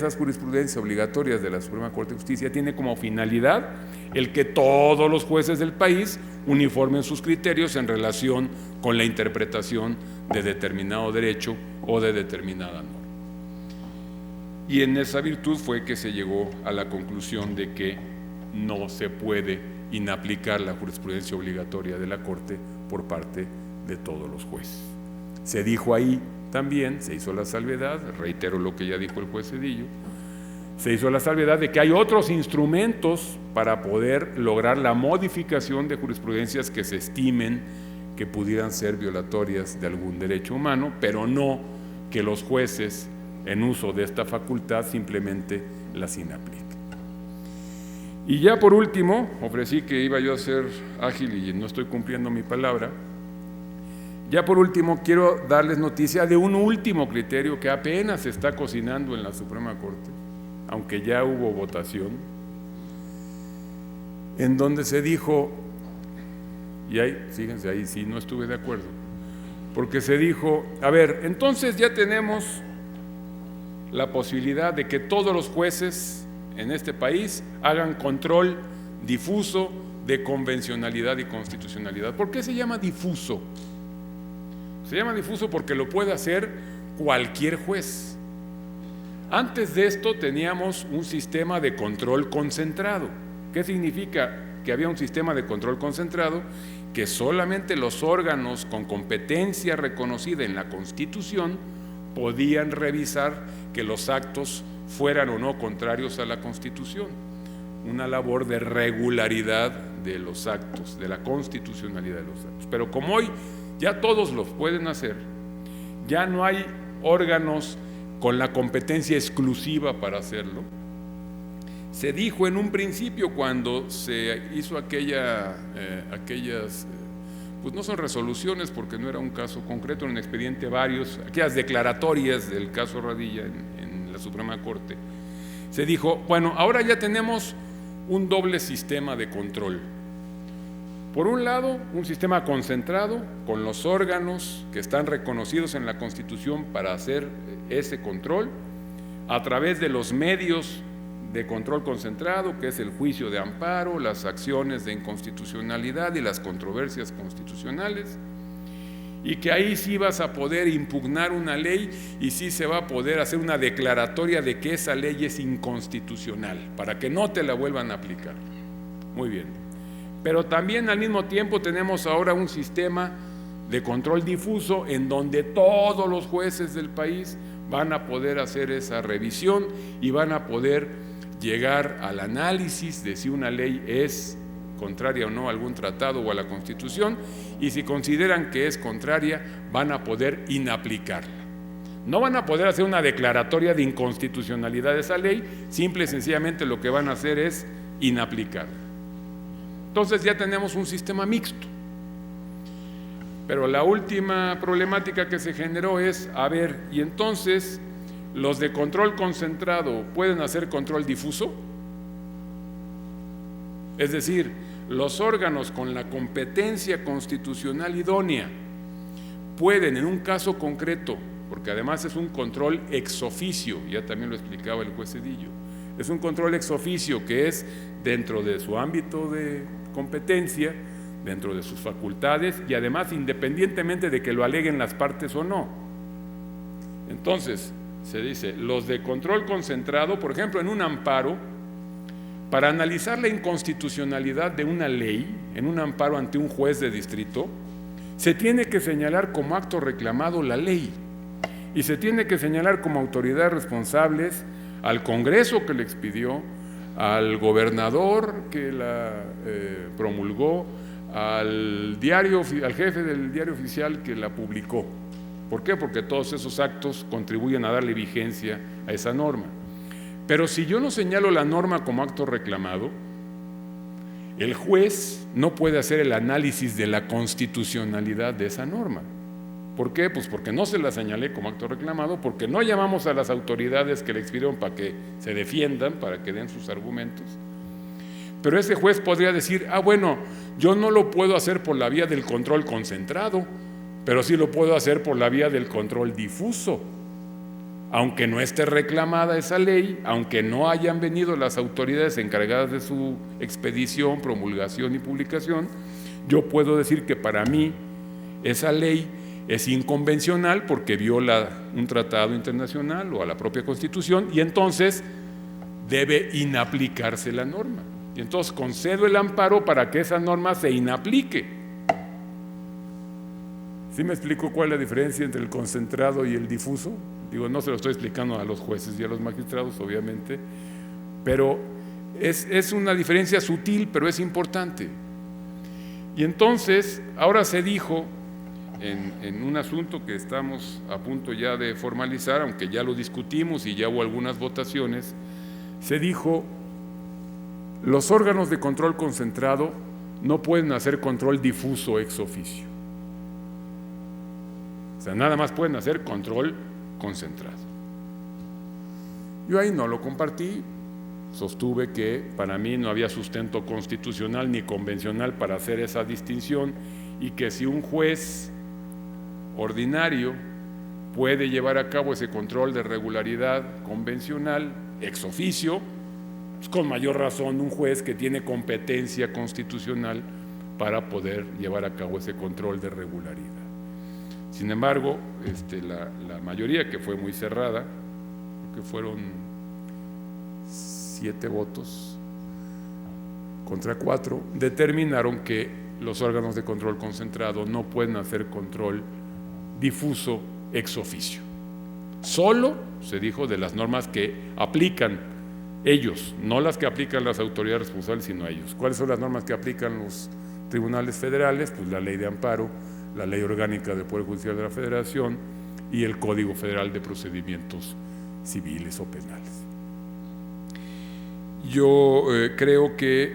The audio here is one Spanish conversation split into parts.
esas jurisprudencias obligatorias de la Suprema Corte de Justicia tiene como finalidad el que todos los jueces del país uniformen sus criterios en relación con la interpretación de determinado derecho o de determinada norma. Y en esa virtud fue que se llegó a la conclusión de que no se puede inaplicar la jurisprudencia obligatoria de la Corte por parte de todos los jueces. Se dijo ahí también, se hizo la salvedad, reitero lo que ya dijo el juez Zedillo, se hizo la salvedad de que hay otros instrumentos para poder lograr la modificación de jurisprudencias que se estimen que pudieran ser violatorias de algún derecho humano, pero no que los jueces, en uso de esta facultad, simplemente las inapliquen. Y ya por último, ofrecí que iba yo a ser ágil y no estoy cumpliendo mi palabra. Ya por último, quiero darles noticia de un último criterio que apenas se está cocinando en la Suprema Corte, aunque ya hubo votación, en donde se dijo, y ahí, fíjense, ahí sí no estuve de acuerdo, porque se dijo, a ver, entonces ya tenemos la posibilidad de que todos los jueces en este país hagan control difuso de convencionalidad y constitucionalidad. ¿Por qué se llama difuso? Se llama difuso porque lo puede hacer cualquier juez. Antes de esto teníamos un sistema de control concentrado. ¿Qué significa? Que había un sistema de control concentrado que solamente los órganos con competencia reconocida en la Constitución podían revisar que los actos fueran o no contrarios a la Constitución. Una labor de regularidad de los actos, de la constitucionalidad de los actos. Pero como hoy ya todos los pueden hacer, ya no hay órganos con la competencia exclusiva para hacerlo. Se dijo en un principio, cuando se hizo aquellas, pues no son resoluciones porque no era un caso concreto, en un expediente varios, aquellas declaratorias del caso Radilla en la Suprema Corte, se dijo, bueno, ahora ya tenemos un doble sistema de control. Por un lado, un sistema concentrado con los órganos que están reconocidos en la Constitución para hacer ese control a través de los medios de control concentrado, que es el juicio de amparo, las acciones de inconstitucionalidad y las controversias constitucionales, y que ahí sí vas a poder impugnar una ley y sí se va a poder hacer una declaratoria de que esa ley es inconstitucional, para que no te la vuelvan a aplicar. Muy bien. Pero también al mismo tiempo tenemos ahora un sistema de control difuso en donde todos los jueces del país van a poder hacer esa revisión y van a poder llegar al análisis de si una ley es contraria o no a algún tratado o a la Constitución, y si consideran que es contraria, van a poder inaplicarla. No van a poder hacer una declaratoria de inconstitucionalidad de esa ley, simple y sencillamente lo que van a hacer es inaplicarla. Entonces ya tenemos un sistema mixto. Pero la última problemática que se generó es, a ver, y entonces, ¿los de control concentrado pueden hacer control difuso? Es decir, los órganos con la competencia constitucional idónea pueden, en un caso concreto, porque además es un control ex officio, ya también lo explicaba el juez Zedillo, es un control ex officio que es dentro de su ámbito de competencia, dentro de sus facultades y además independientemente de que lo aleguen las partes o no. Entonces, se dice, los de control concentrado, por ejemplo, en un amparo, para analizar la inconstitucionalidad de una ley, en un amparo ante un juez de distrito, se tiene que señalar como acto reclamado la ley y se tiene que señalar como autoridades responsables al Congreso que le expidió, al gobernador que la promulgó, al jefe del diario oficial que la publicó. ¿Por qué? Porque todos esos actos contribuyen a darle vigencia a esa norma. Pero si yo no señalo la norma como acto reclamado, el juez no puede hacer el análisis de la constitucionalidad de esa norma. ¿Por qué? Pues porque no se la señalé como acto reclamado, porque no llamamos a las autoridades que le expidieron para que se defiendan, para que den sus argumentos. Pero ese juez podría decir, bueno, yo no lo puedo hacer por la vía del control concentrado, pero sí lo puedo hacer por la vía del control difuso. aunque no esté reclamada esa ley, aunque no hayan venido las autoridades encargadas de su expedición, promulgación y publicación, yo puedo decir que para mí esa ley es inconvencional porque viola un tratado internacional o a la propia Constitución, y entonces debe inaplicarse la norma. Y entonces concedo el amparo para que esa norma se inaplique. ¿Sí me explico cuál es la diferencia entre el concentrado y el difuso? Digo, no se lo estoy explicando a los jueces y a los magistrados, obviamente, pero es una diferencia sutil, pero es importante. Y entonces, ahora se dijo, en un asunto que estamos a punto ya de formalizar, aunque ya lo discutimos y ya hubo algunas votaciones, se dijo, los órganos de control concentrado no pueden hacer control difuso ex oficio. O sea, nada más pueden hacer control concentrado. Yo ahí no lo compartí, sostuve que para mí no había sustento constitucional ni convencional para hacer esa distinción, y que si un juez ordinario puede llevar a cabo ese control de regularidad convencional ex oficio, pues con mayor razón un juez que tiene competencia constitucional para poder llevar a cabo ese control de regularidad. Sin embargo, la mayoría, que fue muy cerrada, que fueron 7 votos contra 4, determinaron que los órganos de control concentrado no pueden hacer control difuso ex oficio. Solo, se dijo, de las normas que aplican ellos, no las que aplican las autoridades responsables, sino ellos. ¿Cuáles son las normas que aplican los tribunales federales? Pues la ley de amparo, la ley orgánica del Poder Judicial de la Federación y el Código Federal de Procedimientos Civiles o Penales. Yo creo que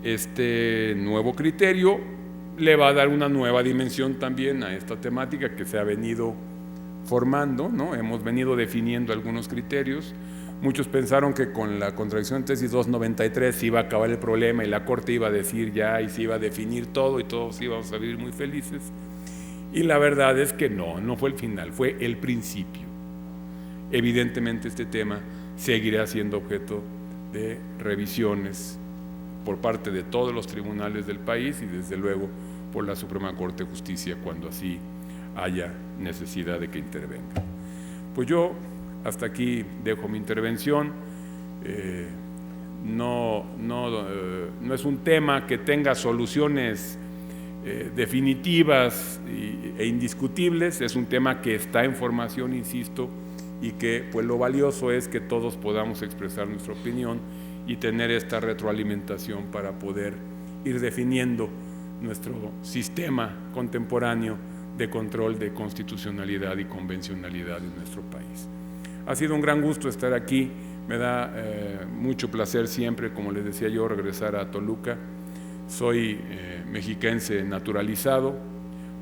este nuevo criterio le va a dar una nueva dimensión también a esta temática que se ha venido formando, ¿no? Hemos venido definiendo algunos criterios. Muchos pensaron que con la contradicción de tesis 293 se iba a acabar el problema y la Corte iba a decir ya y se iba a definir todo y todos íbamos a vivir muy felices. Y la verdad es que no fue el final, fue el principio. Evidentemente este tema seguirá siendo objeto de revisiones por parte de todos los tribunales del país y desde luego por la Suprema Corte de Justicia cuando así haya necesidad de que intervenga. Pues yo hasta aquí dejo mi intervención. No es un tema que tenga soluciones definitivas e indiscutibles, es un tema que está en formación, insisto, y que pues lo valioso es que todos podamos expresar nuestra opinión y tener esta retroalimentación para poder ir definiendo nuestro sistema contemporáneo de control de constitucionalidad y convencionalidad en nuestro país. Ha sido un gran gusto estar aquí, me da mucho placer siempre, como les decía yo, regresar a Toluca. Soy mexiquense naturalizado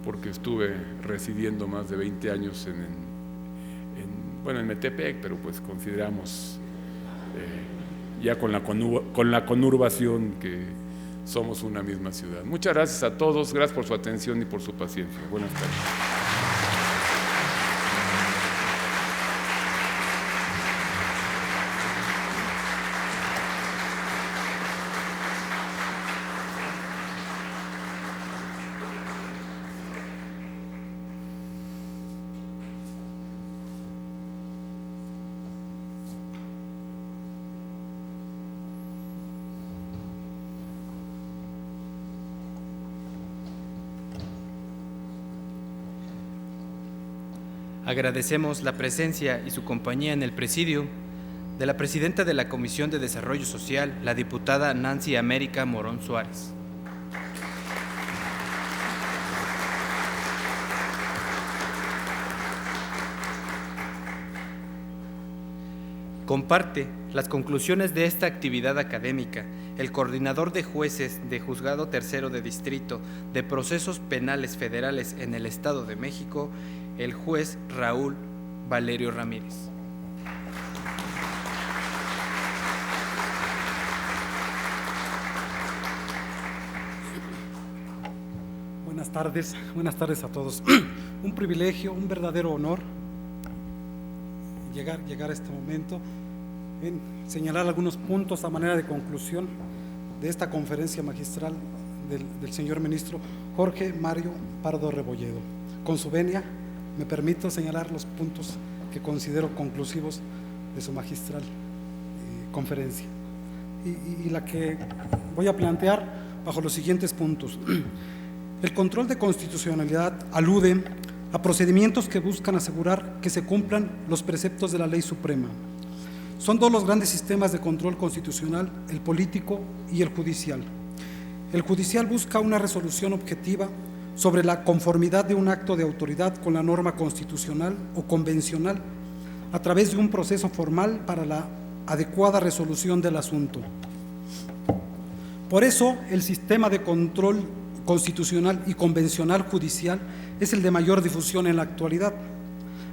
porque estuve residiendo más de 20 años en Metepec, pero pues consideramos ya con la conurbación que somos una misma ciudad. Muchas gracias a todos, gracias por su atención y por su paciencia. Buenas tardes. Agradecemos la presencia y su compañía en el presidio de la presidenta de la Comisión de Desarrollo Social, la diputada Nancy América Morón Suárez. Comparte las conclusiones de esta actividad académica el coordinador de jueces de Juzgado Tercero de Distrito de Procesos Penales Federales en el Estado de México, el juez Raúl Valerio Ramírez. Buenas tardes a todos. Un privilegio, un verdadero honor llegar a este momento en señalar algunos puntos a manera de conclusión de esta conferencia magistral del señor ministro Jorge Mario Pardo Rebolledo. Con su venia, me permito señalar los puntos que considero conclusivos de su magistral conferencia y la que voy a plantear bajo los siguientes puntos. El control de constitucionalidad alude a procedimientos que buscan asegurar que se cumplan los preceptos de la ley suprema. Son dos los grandes sistemas de control constitucional, el político y el judicial. El judicial busca una resolución objetiva sobre la conformidad de un acto de autoridad con la norma constitucional o convencional a través de un proceso formal para la adecuada resolución del asunto. Por eso, el sistema de control constitucional y convencional judicial es el de mayor difusión en la actualidad.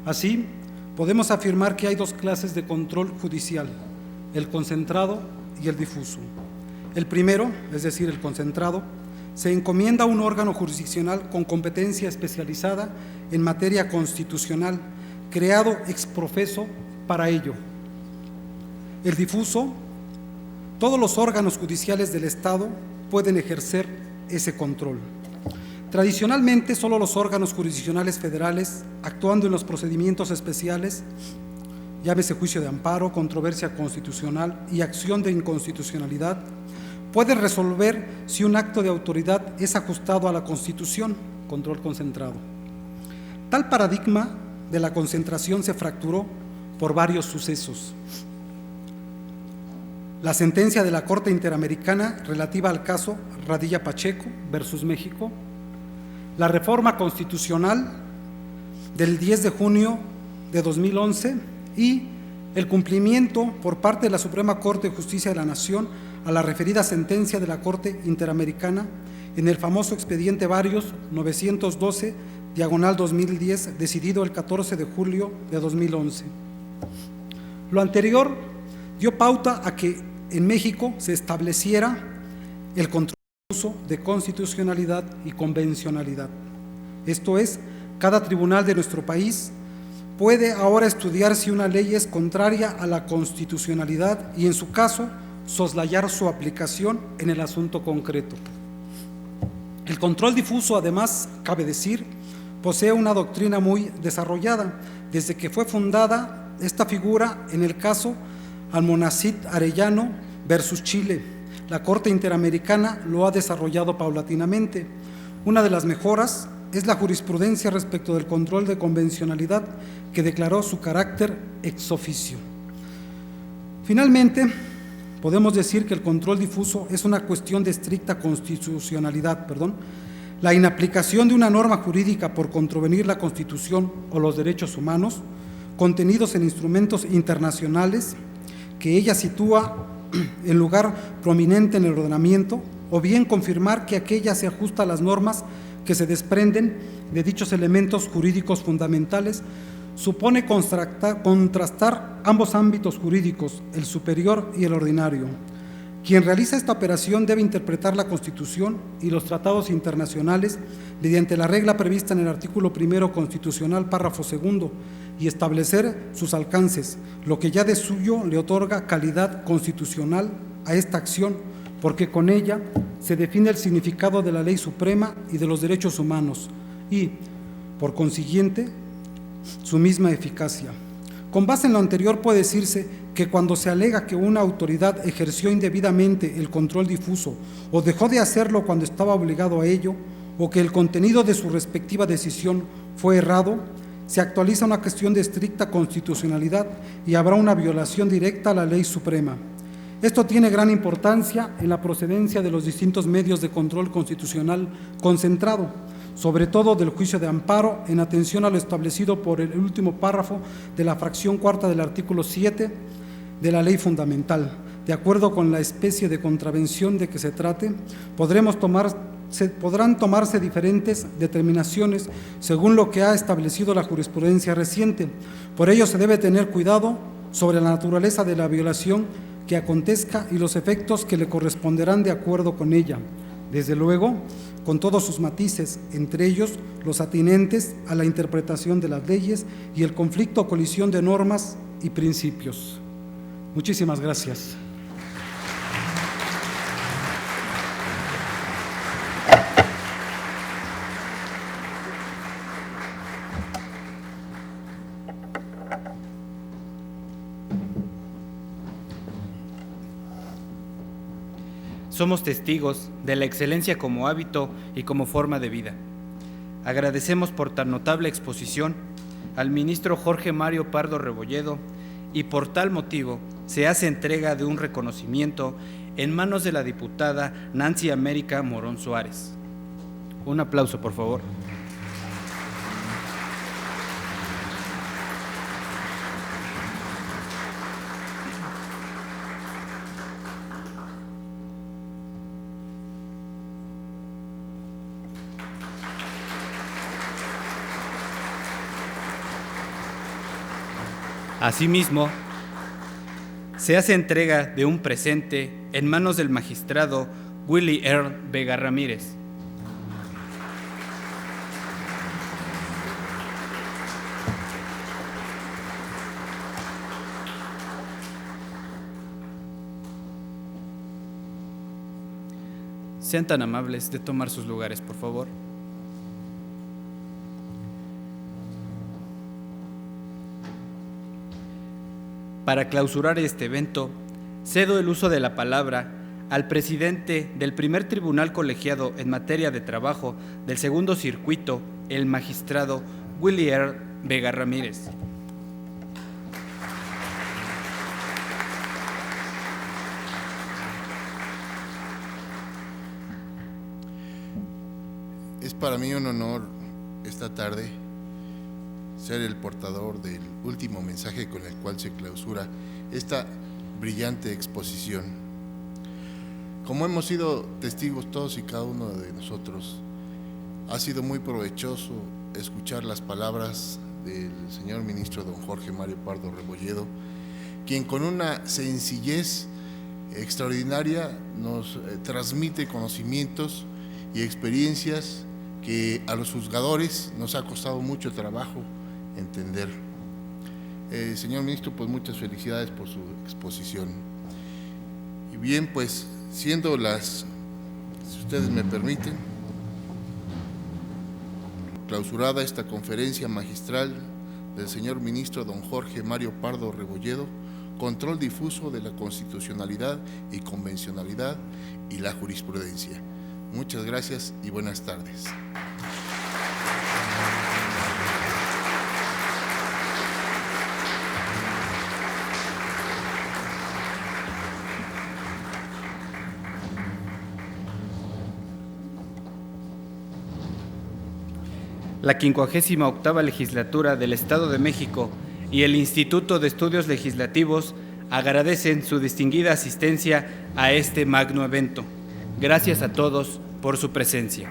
Así, podemos afirmar que hay dos clases de control judicial, el concentrado y el difuso. El primero, es decir, el concentrado, se encomienda a un órgano jurisdiccional con competencia especializada en materia constitucional, creado ex professo para ello. El difuso, todos los órganos judiciales del Estado pueden ejercer ese control. Tradicionalmente, solo los órganos jurisdiccionales federales, actuando en los procedimientos especiales, llámese juicio de amparo, controversia constitucional y acción de inconstitucionalidad, pueden resolver si un acto de autoridad es ajustado a la Constitución, control concentrado. Tal paradigma de la concentración se fracturó por varios sucesos. La sentencia de la Corte Interamericana relativa al caso Radilla Pacheco versus México, la reforma constitucional del 10 de junio de 2011 y el cumplimiento por parte de la Suprema Corte de Justicia de la Nación a la referida sentencia de la Corte Interamericana en el famoso expediente Varios 912/2010, decidido el 14 de julio de 2011. Lo anterior dio pauta a que en México se estableciera el control de constitucionalidad y convencionalidad. Esto es, cada tribunal de nuestro país puede ahora estudiar si una ley es contraria a la constitucionalidad y, en su caso, soslayar su aplicación en el asunto concreto. El control difuso, además, cabe decir, posee una doctrina muy desarrollada, desde que fue fundada esta figura en el caso Almonacid Arellano versus Chile. La Corte Interamericana lo ha desarrollado paulatinamente. Una de las mejoras es la jurisprudencia respecto del control de convencionalidad, que declaró su carácter ex officio. Finalmente, podemos decir que el control difuso es una cuestión de estricta constitucionalidad, la inaplicación de una norma jurídica por contravenir la Constitución o los derechos humanos contenidos en instrumentos internacionales que ella sitúa en lugar prominente en el ordenamiento, o bien confirmar que aquella se ajusta a las normas que se desprenden de dichos elementos jurídicos fundamentales, supone contrastar ambos ámbitos jurídicos, el superior y el ordinario. Quien realiza esta operación debe interpretar la Constitución y los tratados internacionales mediante la regla prevista en el artículo 1 constitucional, párrafo 2, y establecer sus alcances, lo que ya de suyo le otorga calidad constitucional a esta acción, porque con ella se define el significado de la ley suprema y de los derechos humanos y, por consiguiente, su misma eficacia. Con base en lo anterior puede decirse que cuando se alega que una autoridad ejerció indebidamente el control difuso o dejó de hacerlo cuando estaba obligado a ello, o que el contenido de su respectiva decisión fue errado, se actualiza una cuestión de estricta constitucionalidad y habrá una violación directa a la ley suprema. Esto tiene gran importancia en la procedencia de los distintos medios de control constitucional concentrado, sobre todo del juicio de amparo, en atención a lo establecido por el último párrafo de la fracción cuarta del artículo 7 de la ley fundamental. De acuerdo con la especie de contravención de que se trate, podrán tomarse diferentes determinaciones según lo que ha establecido la jurisprudencia reciente. Por ello se debe tener cuidado sobre la naturaleza de la violación que acontezca y los efectos que le corresponderán de acuerdo con ella. Desde luego, con todos sus matices, entre ellos los atinentes a la interpretación de las leyes y el conflicto o colisión de normas y principios. Muchísimas gracias. Somos testigos de la excelencia como hábito y como forma de vida. Agradecemos por tan notable exposición al ministro Jorge Mario Pardo Rebolledo y por tal motivo se hace entrega de un reconocimiento en manos de la diputada Nancy América Morón Suárez. Un aplauso, por favor. Asimismo, se hace entrega de un presente en manos del magistrado Willy R. Vega Ramírez. Sean tan amables de tomar sus lugares, por favor. Para clausurar este evento, cedo el uso de la palabra al presidente del primer tribunal colegiado en materia de trabajo del segundo circuito, el magistrado Willy R. Vega Ramírez. Es para mí un honor esta tarde ser el portador del último mensaje con el cual se clausura esta brillante exposición. Como hemos sido testigos todos y cada uno de nosotros, ha sido muy provechoso escuchar las palabras del señor ministro don Jorge Mario Pardo Rebolledo, quien con una sencillez extraordinaria nos transmite conocimientos y experiencias que a los juzgadores nos ha costado mucho trabajo entender. Señor ministro, pues muchas felicidades por su exposición. Y bien, pues siendo las, si ustedes me permiten, clausurada esta conferencia magistral del señor ministro don Jorge Mario Pardo Rebolledo, control difuso de la constitucionalidad y convencionalidad y la jurisprudencia. Muchas gracias y buenas tardes. La 58ª Legislatura del Estado de México y el Instituto de Estudios Legislativos agradecen su distinguida asistencia a este magno evento. Gracias a todos por su presencia.